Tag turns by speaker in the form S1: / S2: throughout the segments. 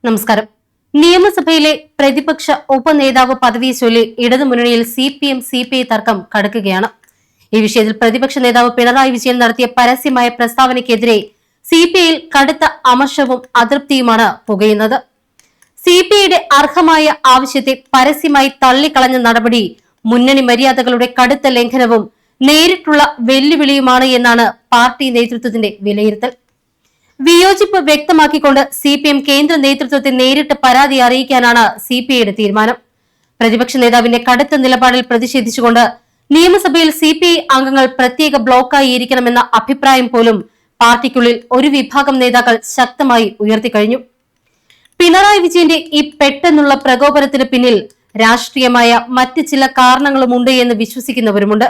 S1: നമസ്കാരം. നിയമസഭയിലെ പ്രതിപക്ഷ ഉപനേതാവ് പദവിയെ ചൊല്ലി ഇടതുമുന്നണിയിൽ CPM-CPI തർക്കം കടുക്കുകയാണ്. ഈ വിഷയത്തിൽ പ്രതിപക്ഷ നേതാവ് പിണറായി വിജയൻ നടത്തിയ പരസ്യമായ പ്രസ്താവനയ്ക്കെതിരെ CPIയിൽ കടുത്ത അമർഷവും അതൃപ്തിയുമാണ് പുകയുന്നത്. CPIയുടെ അർഹമായ ആവശ്യത്തെ പരസ്യമായി തള്ളിക്കളഞ്ഞ നടപടി മുന്നണി മര്യാദകളുടെ കടുത്ത ലംഘനവും നേരിട്ടുള്ള വെല്ലുവിളിയുമാണ് എന്നാണ് പാർട്ടി നേതൃത്വത്തിന്റെ വിലയിരുത്തൽ. വിയോജിപ്പ് വ്യക്തമാക്കിക്കൊണ്ട് CPM കേന്ദ്ര നേതൃത്വത്തെ നേരിട്ട് പരാതി അറിയിക്കാനാണ് CPIയുടെ തീരുമാനം. പ്രതിപക്ഷ നേതാവിന്റെ കടുത്ത നിലപാടിൽ പ്രതിഷേധിച്ചുകൊണ്ട് നിയമസഭയിൽ CPI അംഗങ്ങൾ പ്രത്യേക ബ്ലോക്കായി ഇരിക്കണമെന്ന അഭിപ്രായം പോലും പാർട്ടിക്കുള്ളിൽ ഒരു വിഭാഗം നേതാക്കൾ ശക്തമായി ഉയർത്തിക്കഴിഞ്ഞു. പിണറായി വിജയന്റെ ഈ പെട്ടെന്നുള്ള പ്രകോപനത്തിന് പിന്നിൽ രാഷ്ട്രീയമായ മറ്റ് ചില കാരണങ്ങളുമുണ്ട് എന്ന് വിശ്വസിക്കുന്നവരുമുണ്ട്.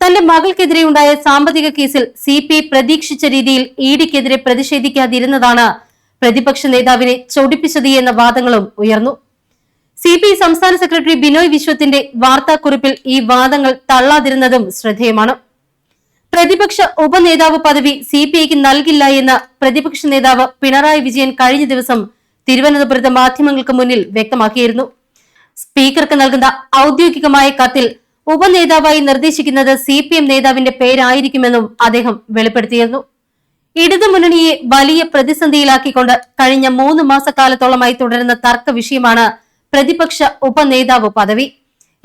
S1: തന്റെ മകൾക്കെതിരെയുണ്ടായ സാമ്പത്തിക കേസിൽ CPI പ്രതീക്ഷിച്ച രീതിയിൽ EDക്കെതിരെ പ്രതിഷേധിക്കാതിരുന്നതാണ് പ്രതിപക്ഷ നേതാവിനെ ചൊടിപ്പിച്ചത് എന്ന വാദങ്ങളും ഉയർന്നു. CPI സംസ്ഥാന സെക്രട്ടറി ബിനോയ് വിശ്വത്തിന്റെ വാർത്താക്കുറിപ്പിൽ ഈ വാദങ്ങൾ തള്ളാതിരുന്നതും ശ്രദ്ധേയമാണ്. പ്രതിപക്ഷ ഉപനേതാവ് പദവി CPIക്ക് നൽകില്ല എന്ന് പ്രതിപക്ഷ നേതാവ് പിണറായി വിജയൻ കഴിഞ്ഞ ദിവസം തിരുവനന്തപുരത്ത് മാധ്യമങ്ങൾക്ക് മുന്നിൽ വ്യക്തമാക്കിയിരുന്നു. സ്പീക്കർക്ക് നൽകുന്ന ഔദ്യോഗികമായ കത്തിൽ ഉപനേതാവായി നിർദ്ദേശിക്കുന്നത് CPM നേതാവിന്റെ പേരായിരിക്കുമെന്നും അദ്ദേഹം വെളിപ്പെടുത്തിയിരുന്നു. ഇടതുമുന്നണിയെ വലിയ പ്രതിസന്ധിയിലാക്കിക്കൊണ്ട് കഴിഞ്ഞ 3 മാസക്കാലത്തോളമായി തുടരുന്ന തർക്ക വിഷയമാണ് പ്രതിപക്ഷ ഉപനേതാവ് പദവി.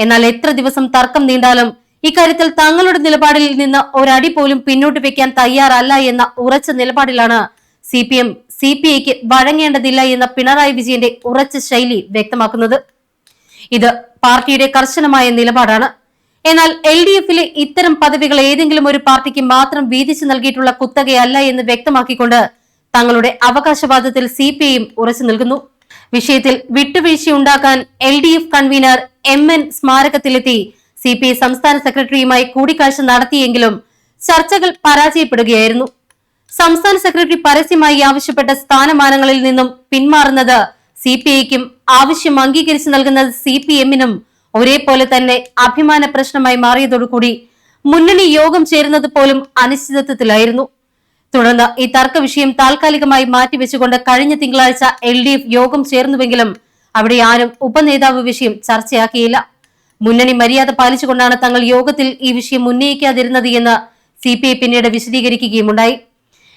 S1: എന്നാൽ എത്ര ദിവസം തർക്കം നീണ്ടാലും ഇക്കാര്യത്തിൽ തങ്ങളുടെ നിലപാടിൽ നിന്ന് ഒരടി പോലും പിന്നോട്ട് വെക്കാൻ തയ്യാറല്ല എന്ന ഉറച്ച നിലപാടിലാണ് CPM CPIക്ക് വഴങ്ങേണ്ടതില്ല എന്ന പിണറായി വിജയന്റെ ഉറച്ച ശൈലി വ്യക്തമാക്കുന്നത്. ഇത് പാർട്ടിയുടെ കർശനമായ നിലപാടാണ്. എന്നാൽ LDFിലെ ഇത്തരം പദവികൾ ഏതെങ്കിലും ഒരു പാർട്ടിക്ക് മാത്രം വീതിച്ചു നൽകിയിട്ടുള്ള കുത്തകയല്ല എന്ന് വ്യക്തമാക്കിക്കൊണ്ട് തങ്ങളുടെ അവകാശവാദത്തിൽ CPIയും ഉറച്ചു നിൽക്കുന്നു. വിഷയത്തിൽ വിട്ടുവീഴ്ചയുണ്ടാക്കാൻ LDF കൺവീനർ MN സ്മാരകത്തിലെത്തി CPI സംസ്ഥാന സെക്രട്ടറിയുമായി കൂടിക്കാഴ്ച നടത്തിയെങ്കിലും ചർച്ചകൾ പരാജയപ്പെടുകയായിരുന്നു. സംസ്ഥാന സെക്രട്ടറി പരസ്യമായി ആവശ്യപ്പെട്ട സ്ഥാനമാനങ്ങളിൽ നിന്നും പിന്മാറുന്നത് CPIക്കും ആവശ്യം അംഗീകരിച്ചു നൽകുന്നത് CPMനും ഒരേപോലെ തന്നെ അഭിമാന പ്രശ്നമായി മാറിയതോടുകൂടി മുന്നണി യോഗം ചേരുന്നത് പോലും അനിശ്ചിതത്വത്തിലായിരുന്നു. തുടർന്ന് ഈ തർക്ക വിഷയം താൽക്കാലികമായി മാറ്റിവെച്ചുകൊണ്ട് കഴിഞ്ഞ തിങ്കളാഴ്ച LDF യോഗം ചേർന്നുവെങ്കിലും അവിടെ ആരും ഉപനേതാവ് വിഷയം ചർച്ചയാക്കിയില്ല. മുന്നണി മര്യാദ പാലിച്ചുകൊണ്ടാണ് തങ്ങൾ യോഗത്തിൽ ഈ വിഷയം ഉന്നയിക്കാതിരുന്നത് എന്ന് CPI പിന്നീട് വിശദീകരിക്കുകയുമുണ്ടായി.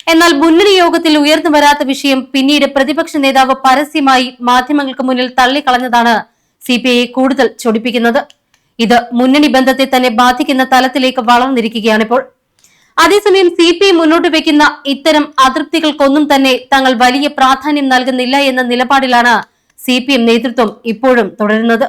S1: എന്നാൽ മുന്നണി യോഗത്തിൽ ഉയർന്നു വരാത്ത വിഷയം പിന്നീട് പ്രതിപക്ഷ നേതാവ് പരസ്യമായി മാധ്യമങ്ങൾക്ക് മുന്നിൽ തള്ളിക്കളഞ്ഞതാണ് CPIയെ കൂടുതൽ ചൊടിപ്പിക്കുന്നത്. ഇത് മുന്നണി ബന്ധത്തെ തന്നെ ബാധിക്കുന്ന തലത്തിലേക്ക് വളർന്നിരിക്കുകയാണിപ്പോൾ. അതേസമയം CPI മുന്നോട്ട് വെക്കുന്ന ഇത്തരം അതൃപ്തികൾക്കൊന്നും തന്നെ തങ്ങൾ വലിയ പ്രാധാന്യം നൽകുന്നില്ല എന്ന നിലപാടിലാണ് CPM നേതൃത്വം ഇപ്പോഴും തുടരുന്നത്.